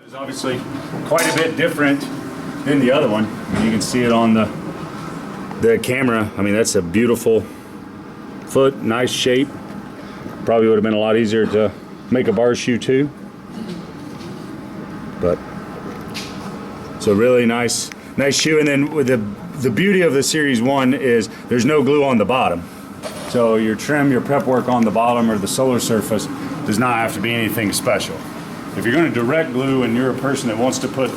It's obviously quite a bit different than the other one. You can see it on the camera. I mean, that's a beautiful foot, nice shape. Probably would have been a lot easier to make a bar shoe too. But so really nice shoe. And then with the beauty of the Series 1 is there's no glue on the bottom. So your trim, your prep work on the bottom or the solar surface does not have to be anything special. If you're going to direct glue and you're a person that wants to put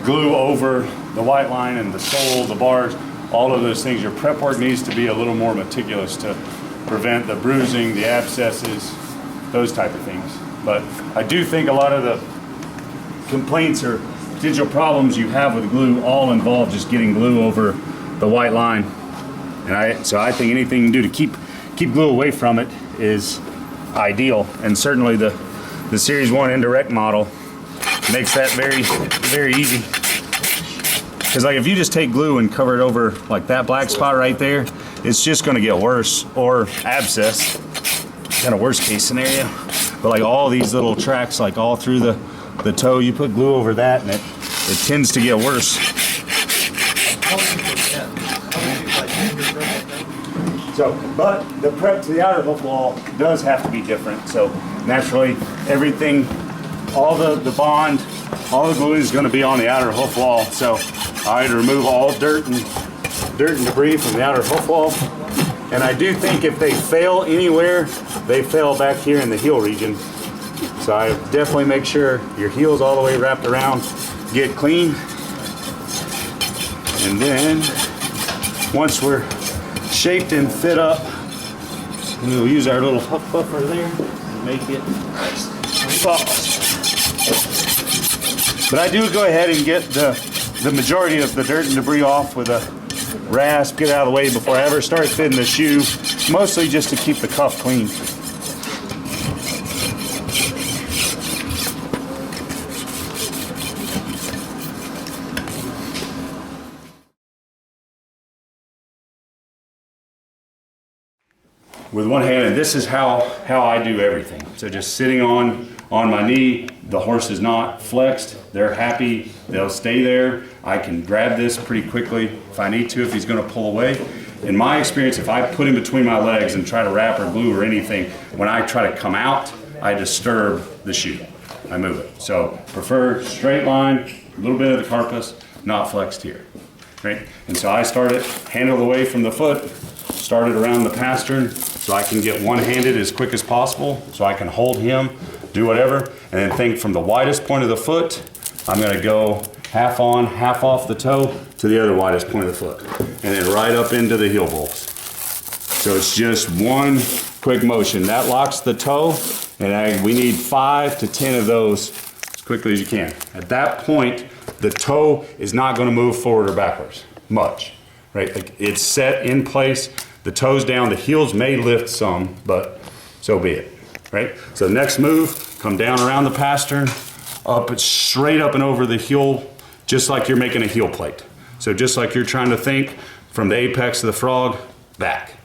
glue over the white line and the sole, the bars, all of those things, your prep work needs to be a little more meticulous to prevent the bruising, the abscesses, those type of things. But I do think a lot of the complaints or potential problems you have with glue all involve just getting glue over the white line. And so I think anything you can do to keep glue away from it is ideal. And certainly the Series 1 indirect model makes that very, very easy. Because like if you just take glue and cover it over like that black spot right there, it's just going to get worse, or abscess, kind of worst case scenario. But like all these little tracks, like all through the toe, you put glue over that and it tends to get worse. So, but the prep to the outer hoof wall does have to be different. So naturally, everything, all the bond, all the glue is going to be on the outer hoof wall. So I had to remove all dirt and debris from the outer hoof wall. And I do think if they fail anywhere, they fail back here in the heel region. So I definitely make sure your heel's all the way wrapped around, get clean. And then once we're shaped and fit up, we'll use our little huck buffer there and make it soft. But I do go ahead and get the majority of the dirt and debris off with a rasp, get it out of the way before I ever start fitting the shoe, mostly just to keep the cuff clean. With one hand, and this is how I do everything. So just sitting on my knee, the horse is not flexed, they're happy, they'll stay there. I can grab this pretty quickly if I need to, if he's gonna pull away. In my experience, if I put him between my legs and try to wrap or glue or anything, when I try to come out, I disturb the shoe. I move it. So prefer straight line, a little bit of the carpus, not flexed here, right? And so I start it, handle away from the foot, start it around the pastern, so I can get one-handed as quick as possible, so I can hold him, do whatever, and then think from the widest point of the foot, I'm gonna go half on, half off the toe to the other widest point of the foot, and then right up into the heel bolts. So it's just one quick motion. That locks the toe, and we need 5 to 10 of those as quickly as you can. At that point, the toe is not gonna move forward or backwards much, right? Like it's set in place. The toes down, the heels may lift some, but so be it, right? So next move, come down around the pastern, up, straight up and over the heel, just like you're making a heel plate. So just like you're trying to think from the apex of the frog, back,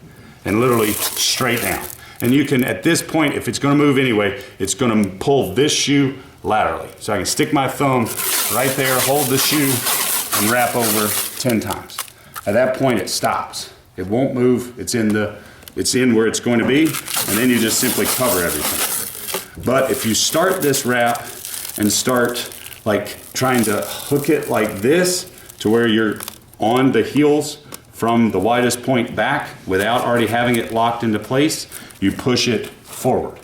and literally straight down. And you can, at this point, if it's gonna move anyway, it's gonna pull this shoe laterally. So I can stick my thumb right there, hold the shoe, and wrap over 10 times. At that point, it stops. It won't move, it's in where it's going to be, and then you just simply cover everything. But if you start this wrap and start like trying to hook it like this to where you're on the heels from the widest point back without already having it locked into place, you push it forward,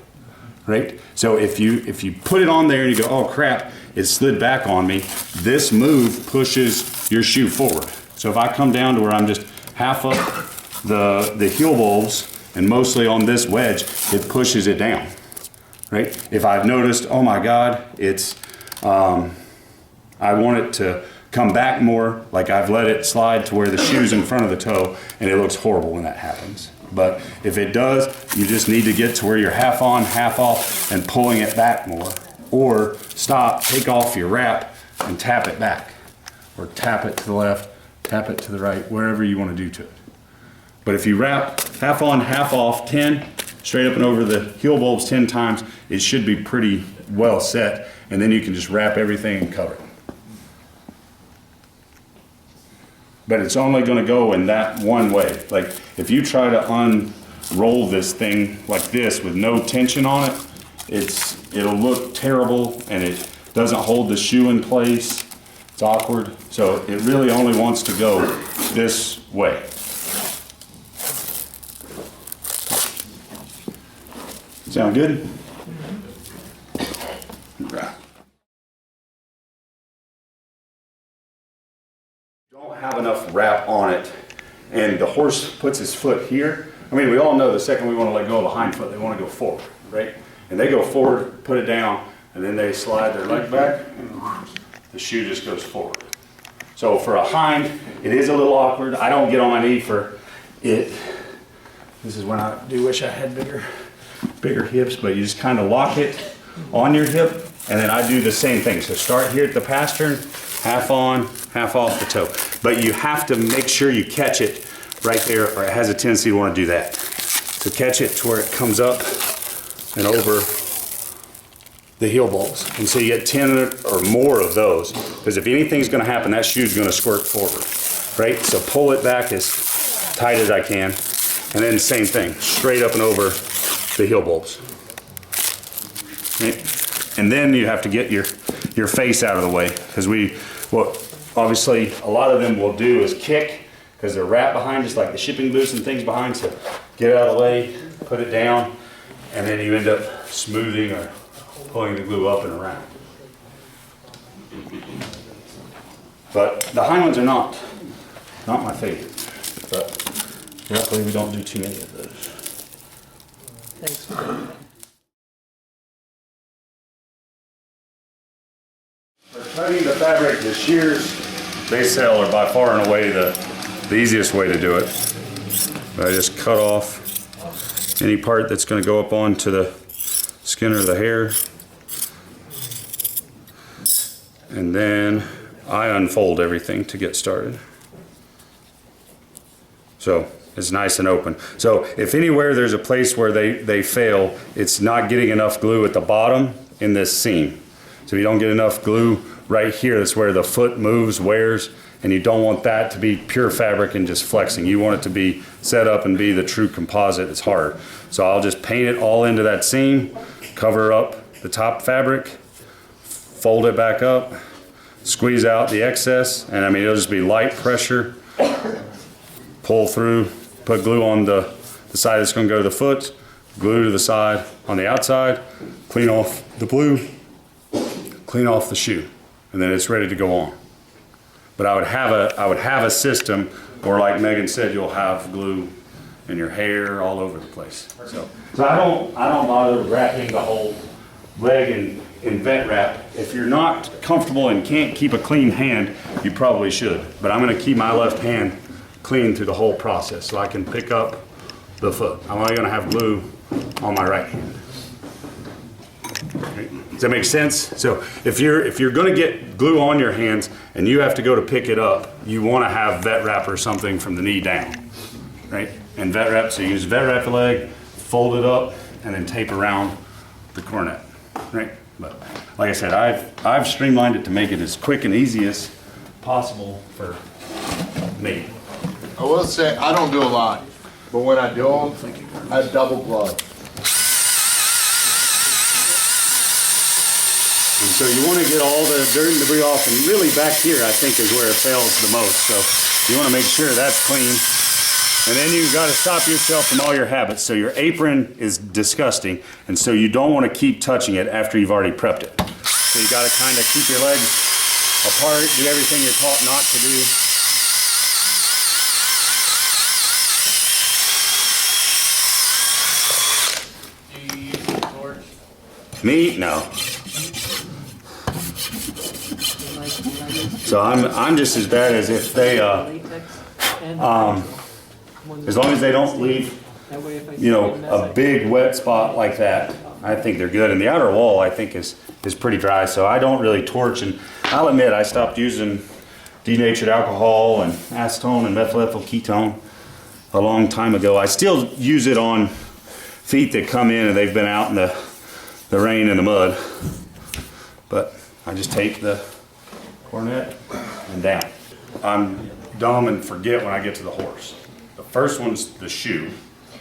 right? So if you put it on there and you go, oh crap, it slid back on me, this move pushes your shoe forward. So if I come down to where I'm just half up the heel bulbs and mostly on this wedge, it pushes it down, right? If I've noticed, oh my God, it's, I want it to come back more, like I've let it slide to where the shoe's in front of the toe, and it looks horrible when that happens. But if it does, you just need to get to where you're half on, half off, and pulling it back more. Or stop, take off your wrap, and tap it back. Or tap it to the left, tap it to the right, wherever you want to do to it. But if you wrap half on, half off, 10, straight up and over the heel bulbs 10 times. It should be pretty well set, and then you can just wrap everything and cover it. But it's only going to go in that one way. Like if you try to unroll this thing like this with no tension on it, it'll look terrible, and it doesn't hold the shoe in place. It's awkward. So it really only wants to go this way. Sound good? Right. Don't have enough wrap on it, and the horse puts his foot here. I mean, we all know the second we want to let go of the hind foot, they want to go forward, right? And they go forward, put it down, and then they slide their leg back, and the shoe just goes forward. So for a hind, it is a little awkward. I don't get on my knee for it. This is when I do wish I had bigger hips, but you just kind of lock it on your hip, and then I do the same thing. So start here at the pastern, half on, half off the toe. But you have to make sure you catch it right there, or it has a tendency to want to do that. So catch it to where it comes up and over the heel bulbs. And so you get 10 or more of those, because if anything's going to happen, that shoe's going to squirt forward, right? So pull it back as tight as I can, and then same thing, straight up and over the heel bulbs. Right? And then you have to get your face out of the way, because obviously a lot of them will do is kick, because they're wrapped behind, just like the shipping boots and things behind. So get out of the way, put it down, and then you end up smoothing or pulling the glue up and around. But the hind ones are not my favorite. But luckily we don't do too many of those. Thanks. For cutting the fabric, the shears they sell are by far and away the easiest way to do it. I just cut off any part that's going to go up onto the skin or the hair. And then I unfold everything to get started. So it's nice and open. So if anywhere there's a place where they fail, it's not getting enough glue at the bottom in this seam. So you don't get enough glue right here, that's where the foot moves, wears, and you don't want that to be pure fabric and just flexing. You want it to be set up and be the true composite. It's hard. So I'll just paint it all into that seam, cover up the top fabric, fold it back up, squeeze out the excess, and I mean it'll just be light pressure, pull through, put glue on the side that's going to go to the foot, glue to the side on the outside, clean off the glue, clean off the shoe, and then it's ready to go on. But I would have a system where, like Megan said, you'll have glue in your hair all over the place. So I don't bother wrapping the whole leg in vet wrap. If you're not comfortable and can't keep a clean hand, you probably should. But I'm going to keep my left hand clean through the whole process so I can pick up the foot. I'm only going to have glue on my right hand. Okay. Does that make sense? So if you're going to get glue on your hands and you have to go to pick it up, you want to have vet wrap or something from the knee down, right? And vet wrap, so you use vet wrap the leg, fold it up, and then tape around the cornet, right? But like I said, I've streamlined it to make it as quick and easy as possible for me. I will say, I don't do a lot, but when I do them, I double glove. And so you want to get all the dirt and debris off, and really back here I think is where it fails the most. So you want to make sure that's clean. And then you've got to stop yourself from all your habits. So your apron is disgusting, and so you don't want to keep touching it after you've already prepped it. So you got to kind of keep your legs apart, do everything you're taught not to do. Do you use a torch? Me? No. So I'm just as bad as if they, as long as they don't leave, you know, a big wet spot like that, I think they're good. And the outer wall, I think, is pretty dry, so I don't really torch. And I'll admit, I stopped using denatured alcohol and acetone and methyl ethyl ketone a long time ago. I still use it on feet that come in and they've been out in the rain and the mud. But I just take the cornet and down. I'm dumb and forget when I get to the horse. The first one's the shoe.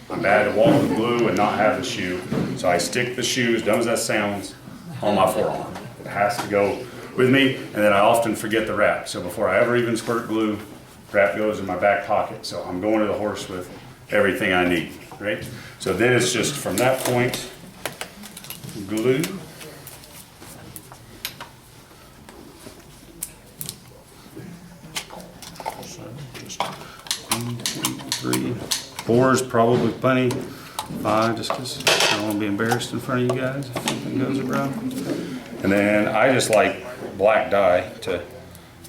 I'm bad to walk with glue and not have the shoe. So I stick the shoe, as dumb as that sounds, on my forearm. It has to go with me, and then I often forget the wrap. So before I ever even squirt glue, wrap goes in my back pocket. So I'm going to the horse with everything I need, right? So then it's just from that point, glue. Three, four is probably plenty. Five, just because I don't want to be embarrassed in front of you guys if something goes wrong. And then I just like black dye to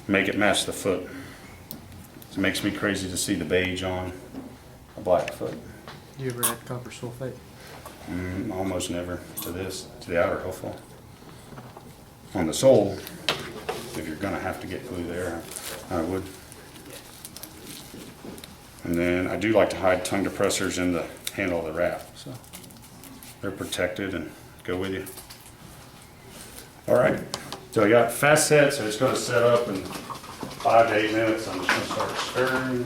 make it match the foot. It makes me crazy to see the beige on a black foot. Do you ever add copper sulfate? Almost never to the outer hopeful. On the sole, if you're gonna have to get glue there, I would. And then I do like to hide tongue depressors in the handle of the wrap, so they're protected and go with you. All right, so I got fast set, so it's gonna set up in 5 to 8 minutes. I'm just gonna start stirring,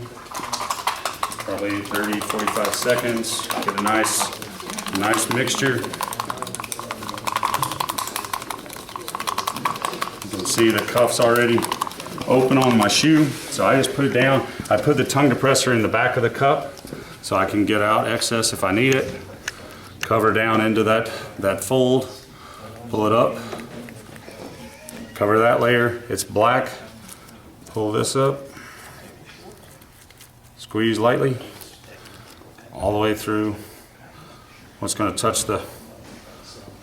probably 30, 45 seconds, get a nice mixture. You can see the cuff's already open on my shoe, so I just put it down. I put the tongue depressor in the back of the cup so I can get out excess if I need it. Cover down into that fold, pull it up, cover that layer. It's black. Pull this up, squeeze lightly all the way through what's going to touch the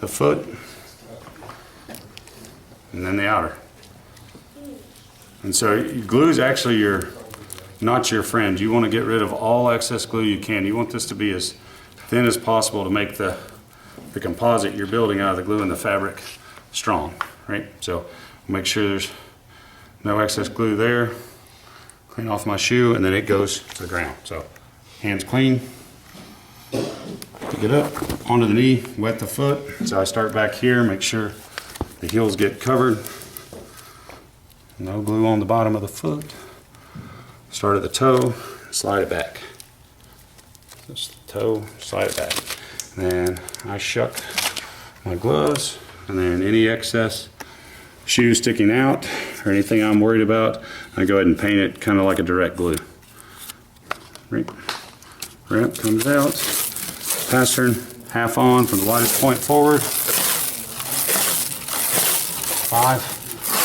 foot, and then the outer. And so glue is actually not your friend. You want to get rid of all excess glue you can. You want this to be as thin as possible to make the composite you're building out of the glue and the fabric strong, right? So make sure there's no excess glue there. Clean off my shoe, and then it goes to the ground. So hands clean. Pick it up onto the knee, wet the foot. So I start back here, make sure the heels get covered. No glue on the bottom of the foot. Start at the toe, slide it back. Just the toe, slide it back. And then I shuck my gloves, and then any excess shoe sticking out or anything I'm worried about, I go ahead and paint it kind of like a direct glue. Right. Wrap comes out, pastern half on from the lightest point forward. 5,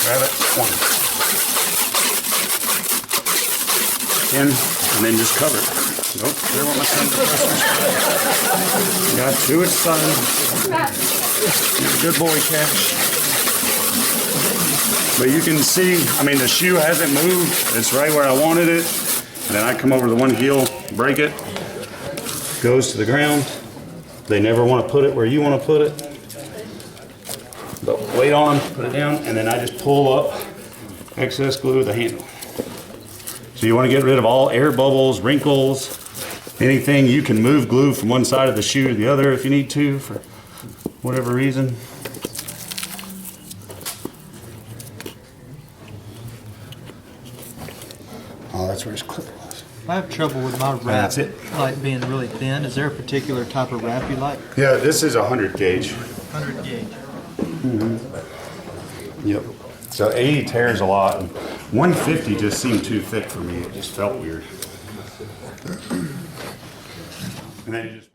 grab it, 1. 10, and then just cover it. Nope, there went my tongue depressor. Got to its side. Good boy, Cash. But you can see, I mean, the shoe hasn't moved. It's right where I wanted it. And then I come over to the one heel, break it, goes to the ground. They never want to put it where you want to put it. But wait on, put it down, and then I just pull up excess glue with the handle. So you want to get rid of all air bubbles, wrinkles, anything. You can move glue from one side of the shoe to the other if you need to for whatever reason. Oh, that's where his clip was. I have trouble with my wrap. That's it. Like being really thin. Is there a particular type of wrap you like? Yeah, this is 100 gauge. 100 gauge. Yep. So 80 tears a lot, and 150 just seemed too thick for me. It just felt weird. And then you just